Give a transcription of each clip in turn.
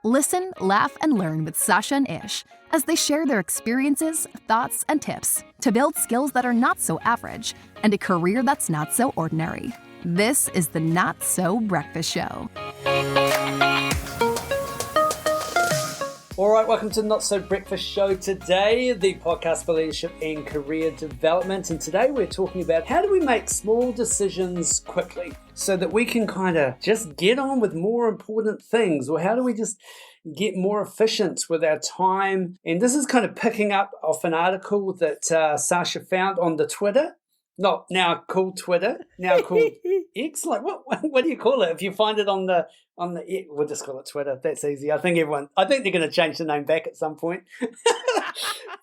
Listen, laugh, and learn with Sacha and Ish as they share their experiences, thoughts, and tips to build skills that are not so average and a career that's not so ordinary. This is the Not So Breakfast Show. All right, welcome to the Not So Breakfast Show today, the podcast for leadership and career development. And today we're talking about how do we make small decisions quickly so that we can kind of just get on with more important things, or how do we just get more efficient with our time? And this is kind of picking up off an article that Sacha found on the Twitter. Not now called Twitter, now called X. Like what do you call it if you find it on the? We'll just call it Twitter. That's easy. I think they're going to change the name back at some point.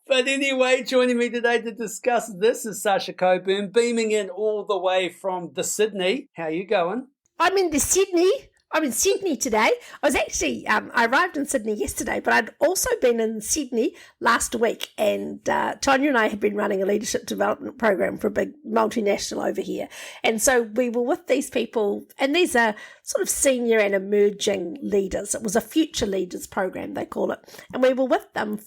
But anyway, joining me today to discuss this is Sacha Coburn, beaming in all the way from the Sydney. How you going? I'm in Sydney today. I was actually, I arrived in Sydney yesterday, but I'd also been in Sydney last week, and Tanya and I had been running a leadership development program for a big multinational over here. And so we were with these people, and these are sort of senior and emerging leaders. It was a future leaders program, they call it. And we were with them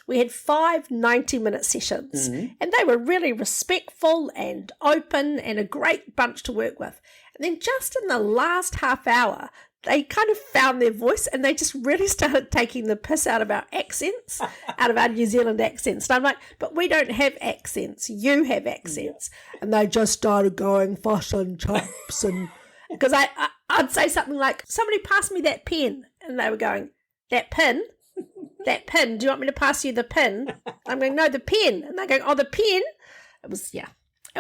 we had 5 90-minute sessions, and they were really respectful and open and a great bunch to work with. And then just in the last half hour, they kind of found their voice and they just really started taking the piss out of our accents, out of our New Zealand accents. And I'm like, but we don't have accents. You have accents. Yeah. And they just started going fuss and chops. And because I'd say something like, somebody pass me that pen. And they were going, that pin? That pin? Do you want me to pass you the pin? I'm going, no, the pen. And they're going, oh, the pen? It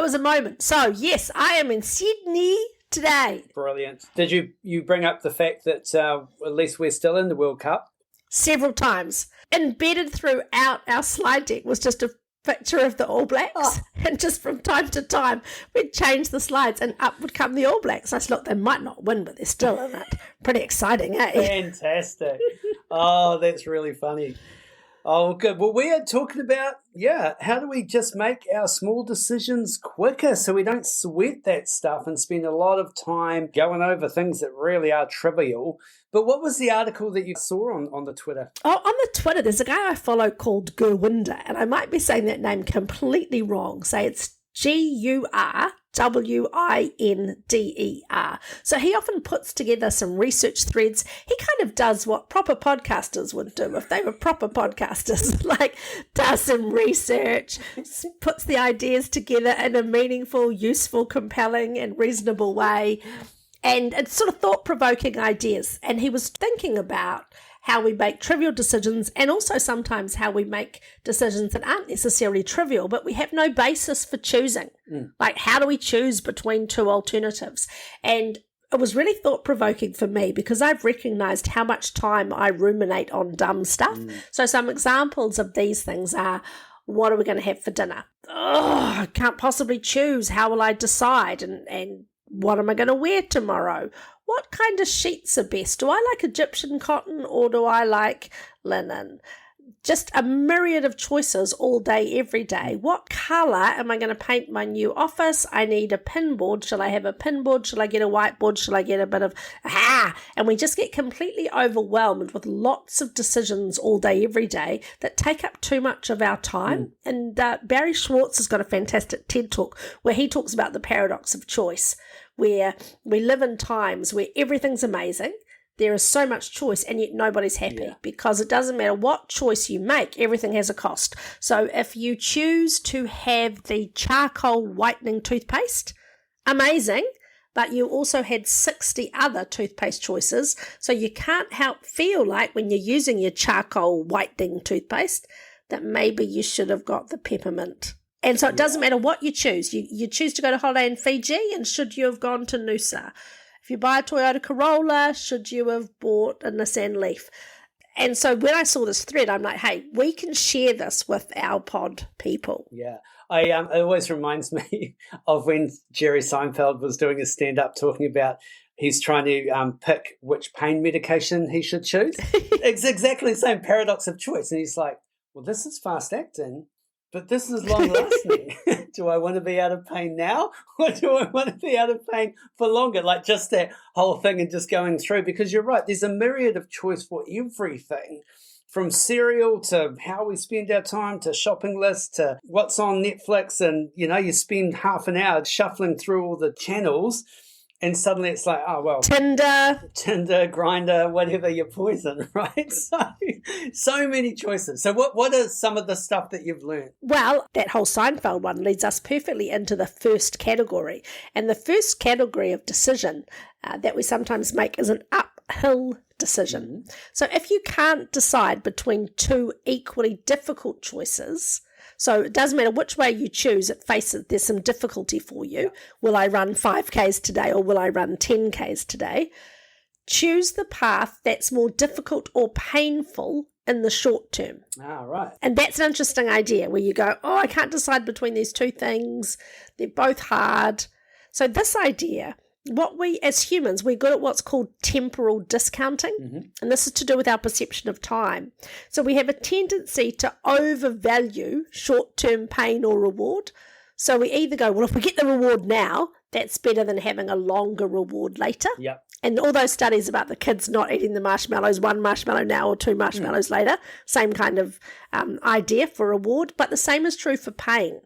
was a moment. So, yes, I am in Sydney today. Brilliant. Did you bring up the fact that at least we're still in the World Cup? Several times. Embedded throughout our slide deck was just a picture of the All Blacks. And just from time to time, we'd change the slides and up would come the All Blacks. I said, look, they might not win, but they're still in it. Pretty exciting, eh? Fantastic. Oh, that's really funny. Oh, good. Well, we are talking about, how do we just make our small decisions quicker so we don't sweat that stuff and spend a lot of time going over things that really are trivial. But what was the article that you saw on the Twitter? Oh, on the Twitter, there's a guy I follow called Gurwinder, and I might be saying that name completely wrong. Say it's Gurwinder. So he often puts together some research threads. He kind of does what proper podcasters would do if they were proper podcasters, like does some research, puts the ideas together in a meaningful, useful, compelling and reasonable way. And it's sort of thought-provoking ideas. And he was thinking about how we make trivial decisions and also sometimes how we make decisions that aren't necessarily trivial, but we have no basis for choosing. Like, how do we choose between two alternatives? And it was really thought-provoking for me because I've recognized how much time I ruminate on dumb stuff. So some examples of these things are, what are we going to have for dinner? Oh, I can't possibly choose. How will I decide? And what am I going to wear tomorrow? What kind of sheets are best? Do I like Egyptian cotton or do I like linen? Just a myriad of choices all day, every day. What colour am I going to paint my new office? I need a pinboard. Shall I have a pinboard? Shall I get a whiteboard? Shall I get a bit of And we just get completely overwhelmed with lots of decisions all day, every day that take up too much of our time. And Barry Schwartz has got a fantastic TED Talk where he talks about the paradox of choice, where we live in times where everything's amazing. There is so much choice and yet nobody's happy because it doesn't matter what choice you make, everything has a cost. So if you choose to have the charcoal whitening toothpaste, amazing, but you also had 60 other toothpaste choices. So you can't help feel like when you're using your charcoal whitening toothpaste that maybe you should have got the peppermint. And so it doesn't matter what you choose. You choose to go to holiday in Fiji, and should you have gone to Noosa? If you buy a Toyota Corolla, should you have bought a Nissan Leaf? And so when I saw this thread, I'm like, hey, we can share this with our pod people. Yeah. It always reminds me of when Jerry Seinfeld was doing his stand-up talking about he's trying to pick which pain medication he should choose. It's exactly the same paradox of choice. And he's like, well, this is fast-acting. but this is long lasting. Do I want to be out of pain now, or do I want to be out of pain for longer? Like just that whole thing and just going through, because you're right, there's a myriad of choice for everything, from cereal to how we spend our time to shopping lists to what's on Netflix. And, you spend half an hour shuffling through all the channels. And suddenly it's like, oh, well. Tinder, Grindr, whatever, your poison, right? So many choices. So what are some of the stuff that you've learned? well, that whole Seinfeld one leads us perfectly into the first category. And the first category of decision that we sometimes make is an uphill decision. So if you can't decide between two equally difficult choices, so it doesn't matter which way you choose, there's some difficulty for you. Will I run 5Ks today or will I run 10Ks today? Choose the path that's more difficult or painful in the short term. Right. And that's an interesting idea where you go, oh, I can't decide between these two things. They're both hard. So this idea, what we as humans, we're good at what's called temporal discounting. And this is to do with our perception of time. So we have a tendency to overvalue short-term pain or reward. So we either go, well, if we get the reward now, that's better than having a longer reward later. Yep. And all those studies about the kids not eating the marshmallows, 1 marshmallow now or 2 marshmallows later, same kind of idea for reward, but the same is true for pain.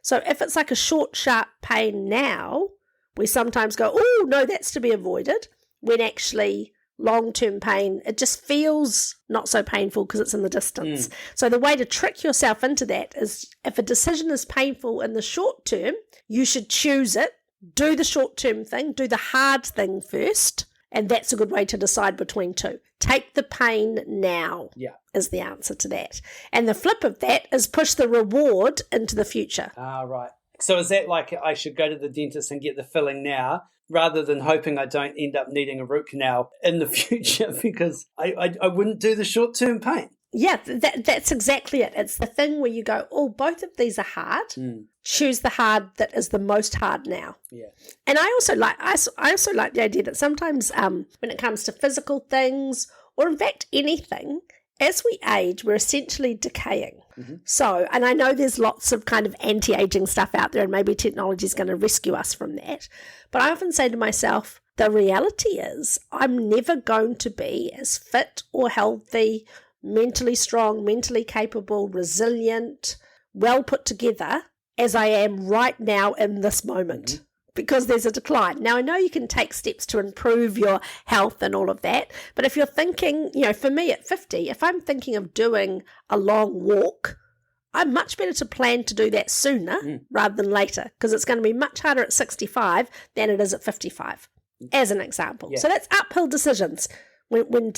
So if it's like a short, sharp pain now, we sometimes go, oh, no, that's to be avoided, when actually long-term pain, it just feels not so painful because it's in the distance. So the way to trick yourself into that is if a decision is painful in the short term, you should choose it, do the short-term thing, do the hard thing first, and that's a good way to decide between two. Take the pain now is the answer to that. And the flip of that is push the reward into the future. Right. So is that like I should go to the dentist and get the filling now rather than hoping I don't end up needing a root canal in the future because I wouldn't do the short-term pain? Yeah, that's exactly it. It's the thing where you go, oh, both of these are hard. Choose the hard that is the most hard now. Yeah. And I also like the idea that sometimes when it comes to physical things or in fact anything, as we age, we're essentially decaying. So, and I know there's lots of kind of anti-aging stuff out there and maybe technology is going to rescue us from that. But I often say to myself, the reality is I'm never going to be as fit or healthy, mentally strong, mentally capable, resilient, well put together as I am right now in this moment. Because there's a decline. Now, I know you can take steps to improve your health and all of that, but if you're thinking, for me at 50, if I'm thinking of doing a long walk, I'm much better to plan to do that sooner rather than later, because it's going to be much harder at 65 than it is at 55, as an example. So that's uphill decisions. When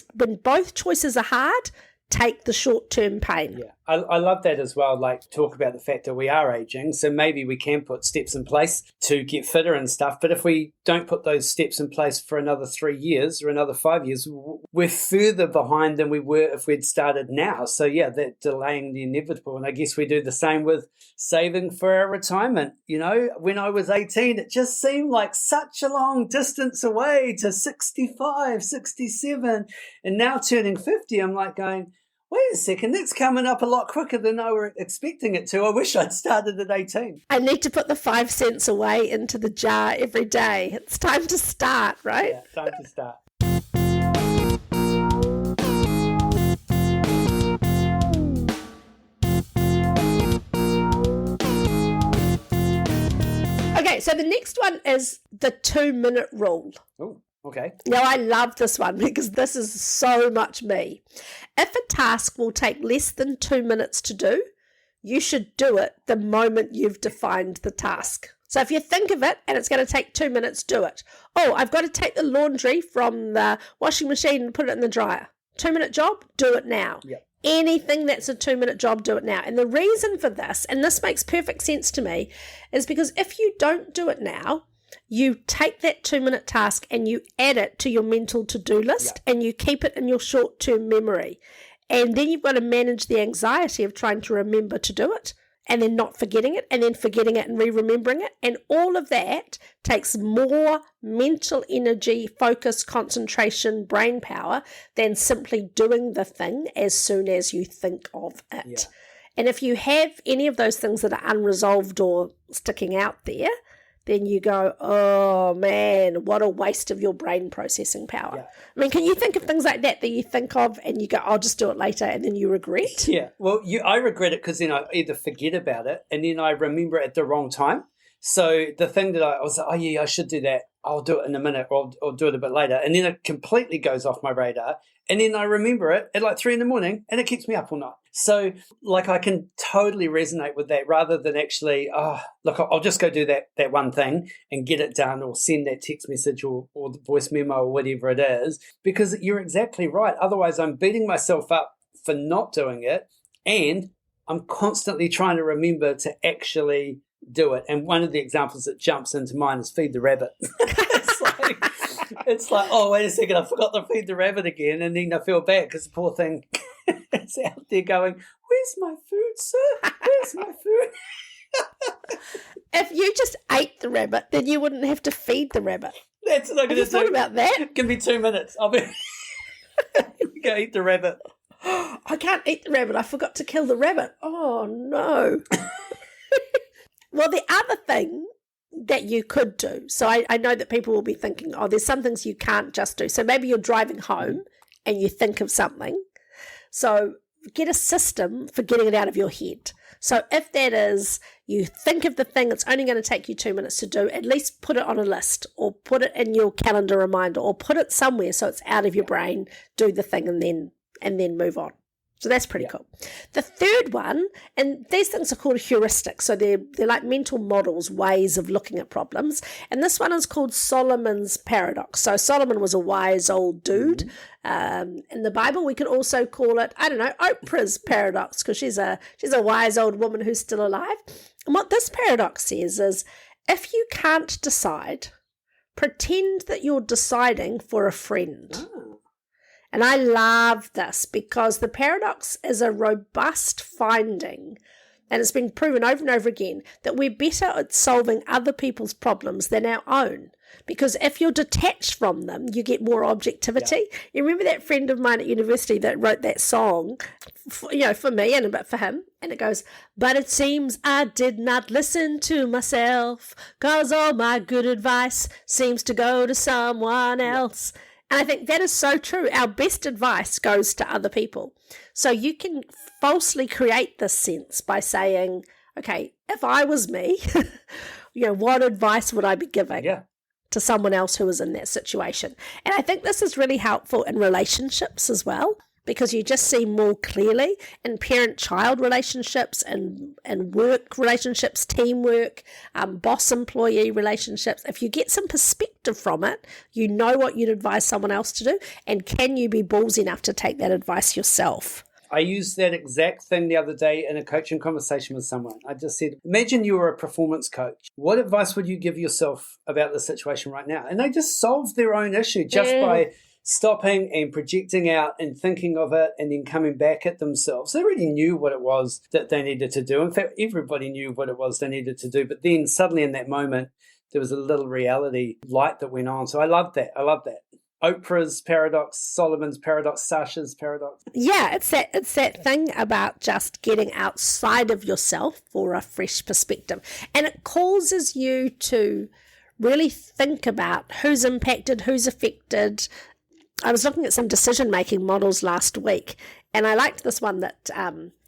both choices are hard, take the short-term pain. Yeah, I love that as well, like talk about the fact that we are aging, so maybe we can put steps in place to get fitter and stuff, but if we don't put those steps in place for another 3 years or another 5 years, we're further behind than we were if we'd started now. So yeah, that delaying the inevitable, and I guess we do the same with saving for our retirement. When I was 18, it just seemed like such a long distance away to 65, 67, and now turning 50, I'm like going, wait a second, that's coming up a lot quicker than I were expecting it to. I wish I'd started at 18. I need to put the 5 cents away into the jar every day. It's time to start, right? Yeah, time to start. Okay, so the next one is the 2-minute rule. Oh. Okay. Now, I love this one because this is so much me. If a task will take less than 2 minutes to do, you should do it the moment you've defined the task. So if you think of it and it's going to take 2 minutes, do it. Oh, I've got to take the laundry from the washing machine and put it in the dryer. 2-minute job, do it now. Yep. Anything that's a 2-minute job, do it now. And the reason for this, and this makes perfect sense to me, is because if you don't do it now, you take that 2-minute task and you add it to your mental to-do list and you keep it in your short-term memory. And then you've got to manage the anxiety of trying to remember to do it and then not forgetting it and then forgetting it and re-remembering it. And all of that takes more mental energy, focus, concentration, brain power than simply doing the thing as soon as you think of it. And if you have any of those things that are unresolved or sticking out there, then you go, oh man, what a waste of your brain processing power. Yeah. I mean, can you think of things like that you think of and you go, I'll just do it later, and then you regret? Yeah. Well, I regret it because then I either forget about it and then I remember it at the wrong time. So the thing that I was like, oh yeah, I should do that. I'll do it in a minute, or I'll do it a bit later. And then it completely goes off my radar. And then I remember it at like 3 a.m. and it keeps me up all night. So like I can totally resonate with that rather than actually, look, I'll just go do that one thing and get it done, or send that text message or the voice memo or whatever it is, because you're exactly right. Otherwise I'm beating myself up for not doing it, and I'm constantly trying to remember to actually do it. And one of the examples that jumps into mind is feed the rabbit. It's like, oh, wait a second, I forgot to feed the rabbit again. And then I feel bad because the poor thing is out there going, where's my food, sir? Where's my food? If you just ate the rabbit, then you wouldn't have to feed the rabbit. That's what I'm going to do. Thought about that? Give me 2 minutes. I'll be go eat the rabbit. I can't eat the rabbit. I forgot to kill the rabbit. Oh, no. Well, the other thing that you could do, so I know that people will be thinking, oh, there's some things you can't just do. So maybe you're driving home and you think of something. So get a system for getting it out of your head. So if that is, you think of the thing that's only going to take you 2 minutes to do, at least put it on a list or put it in your calendar reminder or put it somewhere so it's out of your brain, do the thing and then move on. So that's pretty cool. The third one, and these things are called heuristics. So they're like mental models, ways of looking at problems. And this one is called Solomon's paradox. So Solomon was a wise old dude. In the Bible, we could also call it, I don't know, Oprah's paradox, because she's a wise old woman who's still alive. And what this paradox says is, if you can't decide, pretend that you're deciding for a friend. Oh. And I love this because the paradox is a robust finding, and it's been proven over and over again that we're better at solving other people's problems than our own. Because if you're detached from them, you get more objectivity. Yeah. You remember that friend of mine at university that wrote that song, for me and a bit for him, and it goes, but it seems I did not listen to myself, 'cause all my good advice seems to go to someone else. Yeah. And I think that is so true. Our best advice goes to other people. So you can falsely create this sense by saying, okay, if I was me, what advice would I be giving to someone else who was in that situation? And I think this is really helpful in relationships as well, because you just see more clearly in parent-child relationships and work relationships, teamwork, boss-employee relationships. If you get some perspective from it, you know what you'd advise someone else to do, and can you be ballsy enough to take that advice yourself? I used that exact thing the other day in a coaching conversation with someone. I just said, imagine you were a performance coach. What advice would you give yourself about the situation right now? And they just solved their own issue just by stopping and projecting out and thinking of it and then coming back at themselves. They already knew what it was that they needed to do. In fact, everybody knew what it was they needed to do. But then suddenly in that moment, there was a little reality light that went on. So I love that. Oprah's paradox, Solomon's paradox, Sacha's paradox. Yeah, it's that thing about just getting outside of yourself for a fresh perspective. And it causes you to really think about who's impacted, who's affected. I was looking at some decision-making models last week, and I liked this one that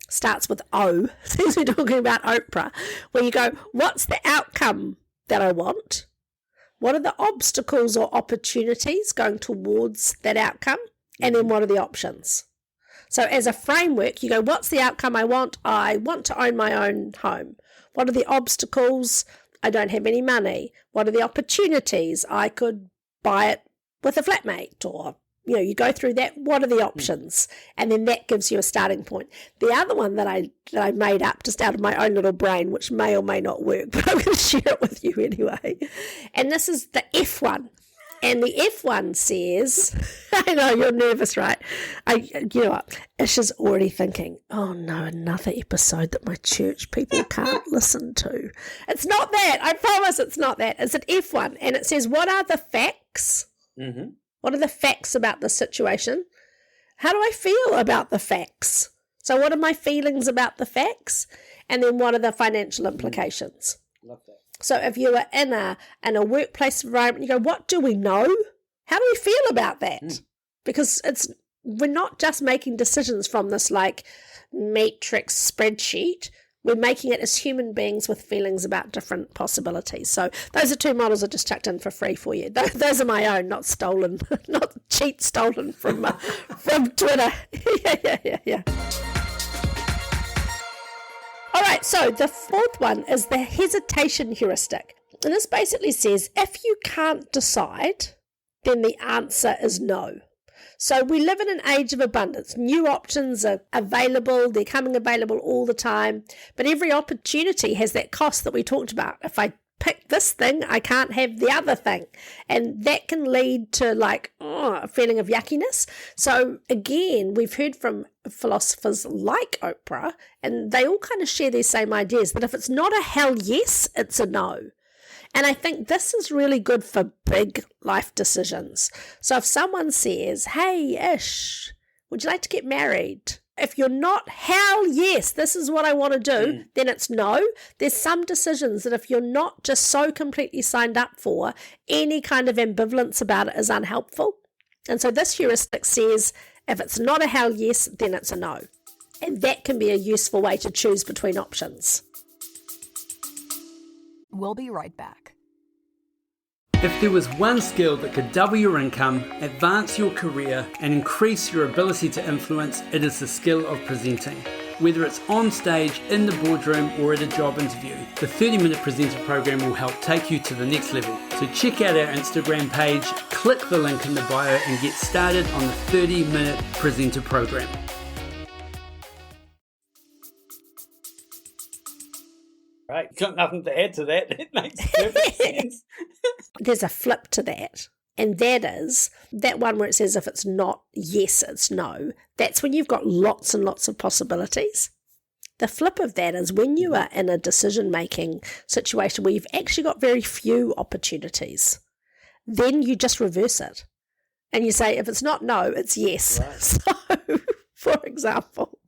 starts with O, since we're talking about Oprah, where you go, what's the outcome that I want? What are the obstacles or opportunities going towards that outcome? And then what are the options? So as a framework, you go, what's the outcome I want? I want to own my own home. What are the obstacles? I don't have any money. What are the opportunities? I could buy it with a flatmate, or you go through that. What are the options? And then that gives you a starting point. The other one that I made up just out of my own little brain, which may or may not work, but I'm going to share it with you anyway. And this is the F one. And the F1 says, I know you're nervous, right? You know what? Ish is already thinking, oh no, another episode that my church people can't listen to. It's not that. I promise it's not that. It's an F1. And it says, what are the facts? What are the facts about the situation? How do I feel about the facts? So what are my feelings about the facts? And then what are the financial implications? Love that. So if you are in a workplace environment, you go, what do we know? How do we feel about that? Because we're not just making decisions from this like matrix spreadsheet. We're making it as human beings with feelings about different possibilities. So those are 2 models I just chucked in for free for you. Those are my own, not stolen, not stolen from Twitter. Yeah. All right, so the 4th one is the hesitation heuristic. And this basically says if you can't decide, then the answer is no. So we live in an age of abundance. New options are available. They're coming available all the time. But every opportunity has that cost that we talked about. If I pick this thing, I can't have the other thing. And that can lead to like a feeling of yuckiness. So again, we've heard from philosophers like Oprah, and they all kind of share these same ideas, that if it's not a hell yes, it's a no. And I think this is really good for big life decisions. So if someone says, hey, Ish, would you like to get married? If you're not, hell yes, this is what I want to do, then it's no. There's some decisions that if you're not just so completely signed up for, any kind of ambivalence about it is unhelpful. And so this heuristic says, if it's not a hell yes, then it's a no. And that can be a useful way to choose between options. We'll be right back. If there was one skill that could double your income, advance your career, and increase your ability to influence, it is the skill of presenting. Whether it's on stage, in the boardroom, or at a job interview, the 30-Minute Presenter program will help take you to the next level. So check out our Instagram page, click the link in the bio, and get started on the 30-Minute Presenter program. Right, got nothing to add to that. It makes perfect sense. There's a flip to that. And that is that one where it says if it's not yes, it's no. That's when you've got lots and lots of possibilities. The flip of that is when you are in a decision-making situation where you've actually got very few opportunities, then you just reverse it. And you say, if it's not no, it's yes. Right. So, for example,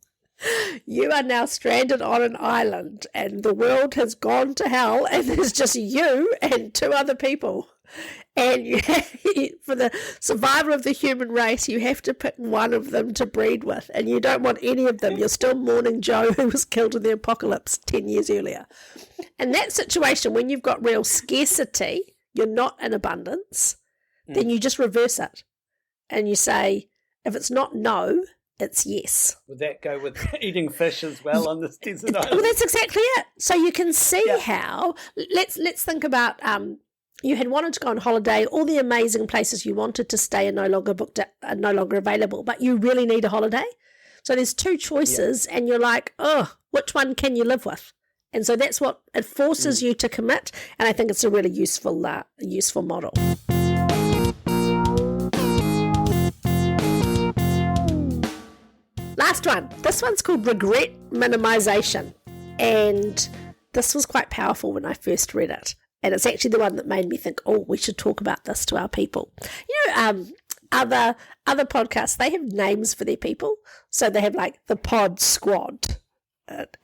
you are now stranded on an island and the world has gone to hell and there's just you and 2 other people. And for the survival of the human race, you have to pick one of them to breed with. And you don't want any of them. You're still mourning Joe, who was killed in the apocalypse 10 years earlier. In that situation, when you've got real scarcity, you're not in abundance, then you just reverse it. And you say, if it's not no, it's yes. Would that go with eating fish as well on this desert island? Well, that's exactly it. So you can see how, let's think about, you had wanted to go on holiday, all the amazing places you wanted to stay are no longer booked, are no longer available, but you really need a holiday. So there's 2 choices and you're like, oh, which one can you live with? And so that's what it forces you to commit. And I think it's a really useful model. Last one. This one's called regret minimization. And this was quite powerful when I first read it. And it's actually the one that made me think, oh, we should talk about this to our people. You know, other podcasts, they have names for their people. So they have like the pod squad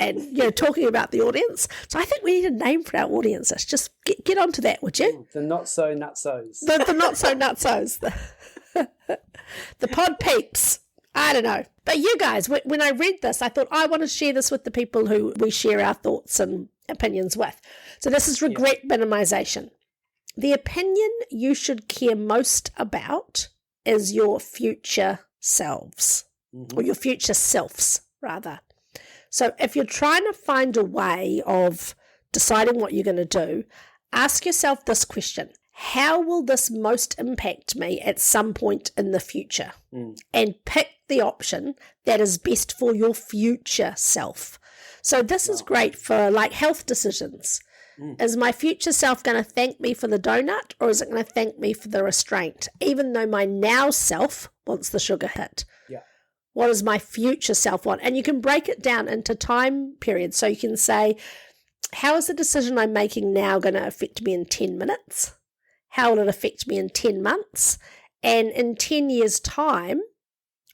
and, you know, talking about the audience. So I think we need a name for our audiences. Just get onto that, would you? The not-so-nutsos. The not-so-nutsos. The pod peeps. I don't know. But you guys, when I read this, I thought I want to share this with the people who we share our thoughts and opinions with. So this is regret minimization. The opinion you should care most about is your future selves, or your future selves, rather. So if you're trying to find a way of deciding what you're going to do, ask yourself this question. How will this most impact me at some point in the future? And pick the option that is best for your future self. So this is great for like health decisions. Is my future self going to thank me for the donut, or is it going to thank me for the restraint? Even though my now self wants the sugar hit. What does my future self want? And you can break it down into time periods. So you can say, how is the decision I'm making now going to affect me in 10 minutes? How will it affect me in 10 months? And in 10 years' time,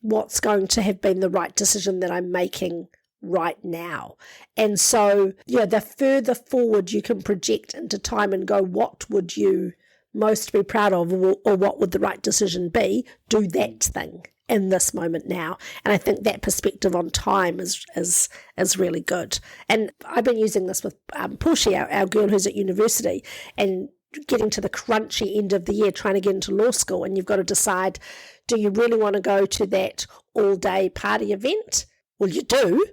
what's going to have been the right decision that I'm making right now. And so, the further forward you can project into time and go, what would you most be proud of, or what would the right decision be? Do that thing in this moment now. And I think that perspective on time is really good. And I've been using this with Portia, our girl who's at university, and getting to the crunchy end of the year, trying to get into law school, and you've got to decide, do you really want to go to that all-day party event? Well, you do,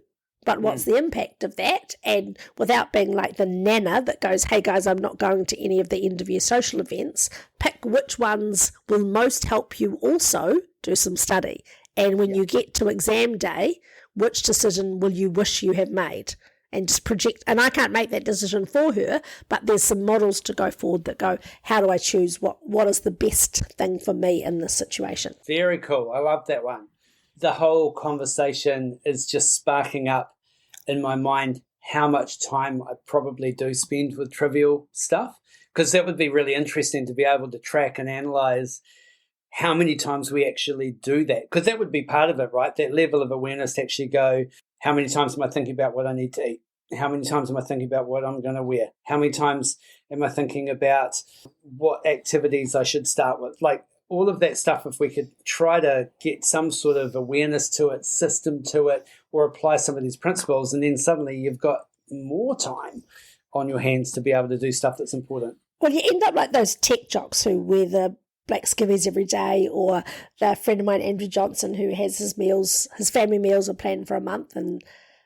but what's the impact of that? And without being like the nana that goes, hey guys, I'm not going to any of the end of year social events, pick which ones will most help you also do some study. And when you get to exam day, which decision will you wish you have made? And just project, and I can't make that decision for her, but there's some models to go forward that go, how do I choose what is the best thing for me in this situation? Very cool. I love that one. The whole conversation is just sparking up in my mind how much time I probably do spend with trivial stuff, because that would be really interesting to be able to track and analyze how many times we actually do that, because that would be part of it, right? That level of awareness to actually go, how many times am I thinking about what I need to eat? How many times am I thinking about what I'm going to wear? How many times am I thinking about what activities I should start with? Like all of that stuff, if we could try to get some sort of awareness to it, system to it, or apply some of these principles, and then suddenly you've got more time on your hands to be able to do stuff that's important. Well, you end up like those tech jocks who wear the black skivvies every day, or the friend of mine, Andrew Johnson, who has his family meals are planned for a month. And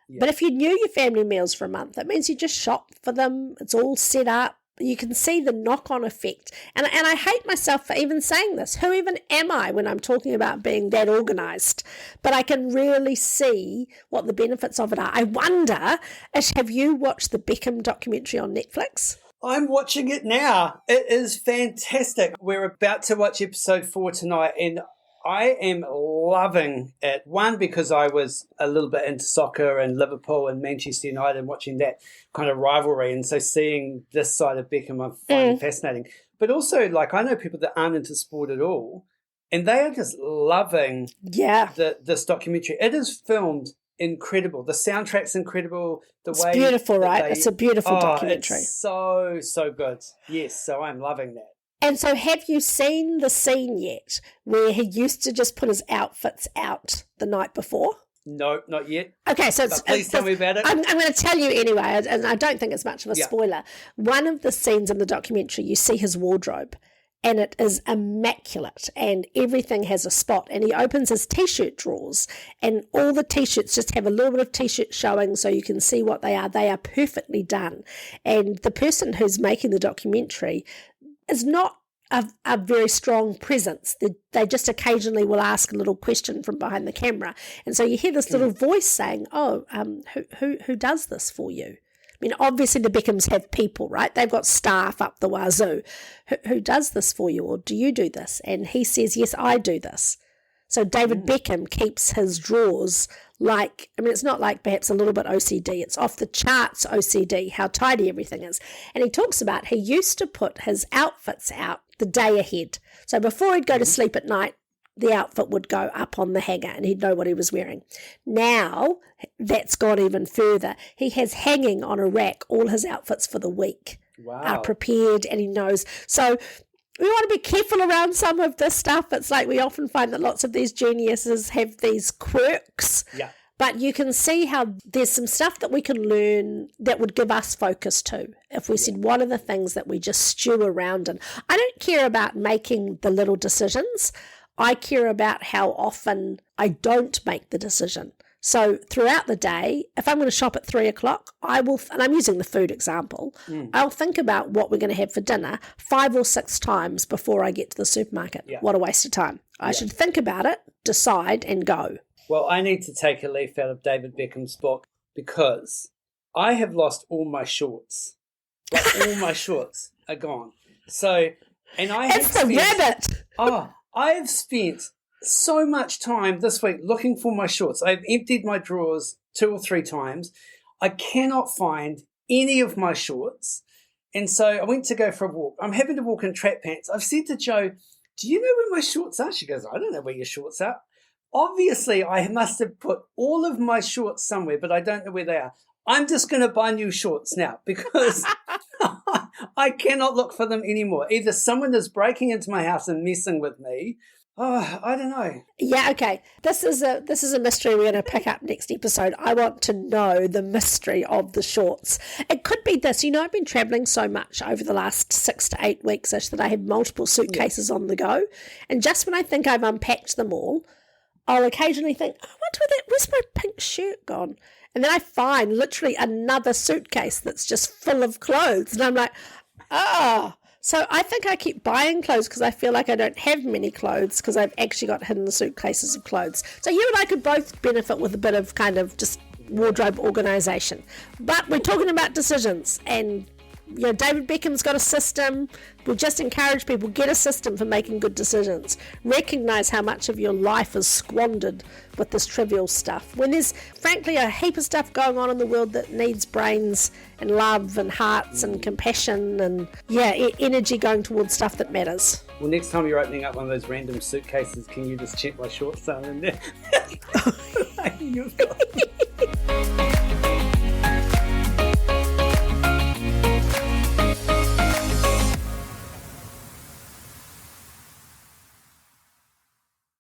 But if you knew your family meals for a month, that means you just shop for them. It's all set up. You can see the knock-on effect. And I hate myself for even saying this. Who even am I when I'm talking about being that organised? But I can really see what the benefits of it are. I wonder, Ish, have you watched the Beckham documentary on Netflix? I'm watching it now. It is fantastic. We're about to watch episode 4 tonight, and I am loving it. One, because I was a little bit into soccer and Liverpool and Manchester United and watching that kind of rivalry. And so seeing this side of Beckham, I find fascinating. But also, like, I know people that aren't into sport at all, and they are just loving this documentary. It is filmed incredible. The soundtrack's incredible. It's beautiful, right? It's a beautiful documentary. It's so good. Yes, so I'm loving that. And so have you seen the scene yet where he used to just put his outfits out the night before? No, not yet. Okay, so please tell me about it. I'm going to tell you anyway, and I don't think it's much of a spoiler. One of the scenes in the documentary, you see his wardrobe, and it is immaculate, and everything has a spot. And he opens his T-shirt drawers, and all the T-shirts just have a little bit of T-shirt showing so you can see what they are. They are perfectly done. And the person who's making the documentary is not a very strong presence. They just occasionally will ask a little question from behind the camera. And so you hear this little voice saying, who does this for you? I mean, obviously the Beckhams have people, right? They've got staff up the wazoo. Who does this for you, or do you do this? And he says, yes, I do this. So David Beckham keeps his drawers it's not like perhaps a little bit OCD. It's off the charts OCD, how tidy everything is. And he talks about he used to put his outfits out the day ahead. So before he'd go to sleep at night, the outfit would go up on the hanger and he'd know what he was wearing. Now, that's gone even further. He has hanging on a rack all his outfits for the week are prepared, and he knows. So we want to be careful around some of this stuff. It's like we often find that lots of these geniuses have these quirks. Yeah. But you can see how there's some stuff that we can learn that would give us focus too. If we said, what are the things that we just stew around? And I don't care about making the little decisions. I care about how often I don't make the decision. So throughout the day, if I'm going to shop at 3:00, I will, and I'm using the food example, I'll think about what we're going to have for dinner 5 or 6 times before I get to the supermarket. Yeah. What a waste of time. I should think about it, decide, and go. Well, I need to take a leaf out of David Beckham's book, because I have lost all my shorts. Like, all my shorts are gone. So, and I have spent, rabbit. I have spent so much time this week looking for my shorts. I've emptied my drawers 2 or 3 times. I cannot find any of my shorts. And so I went to go for a walk. I'm having to walk in track pants. I've said to Jo, do you know where my shorts are? She goes, I don't know where your shorts are. obviously I must have put all of my shorts somewhere, but I don't know where they are. I'm just going to buy new shorts now because I cannot look for them anymore. Either someone is breaking into my house and messing with me. Oh, I don't know. Yeah, okay. This is a mystery we're going to pick up next episode. I want to know the mystery of the shorts. It could be this. I've been travelling so much over the last 6 to 8 weeks-ish that I have multiple suitcases on the go. And just when I think I've unpacked them all, I'll occasionally think, I wonder where's my pink shirt gone? And then I find literally another suitcase that's just full of clothes. And I'm like, So I think I keep buying clothes because I feel like I don't have many clothes because I've actually got hidden suitcases of clothes. So you and I could both benefit with a bit of kind of just wardrobe organisation. But we're talking about decisions, and David Beckham's got a system. We just encourage people, get a system for making good decisions. Recognise how much of your life is squandered with this trivial stuff, when there's frankly a heap of stuff going on in the world that needs brains and love and hearts and compassion and energy going towards stuff that matters. Well, next time you're opening up one of those random suitcases, can you just check my shorts are in there? You've got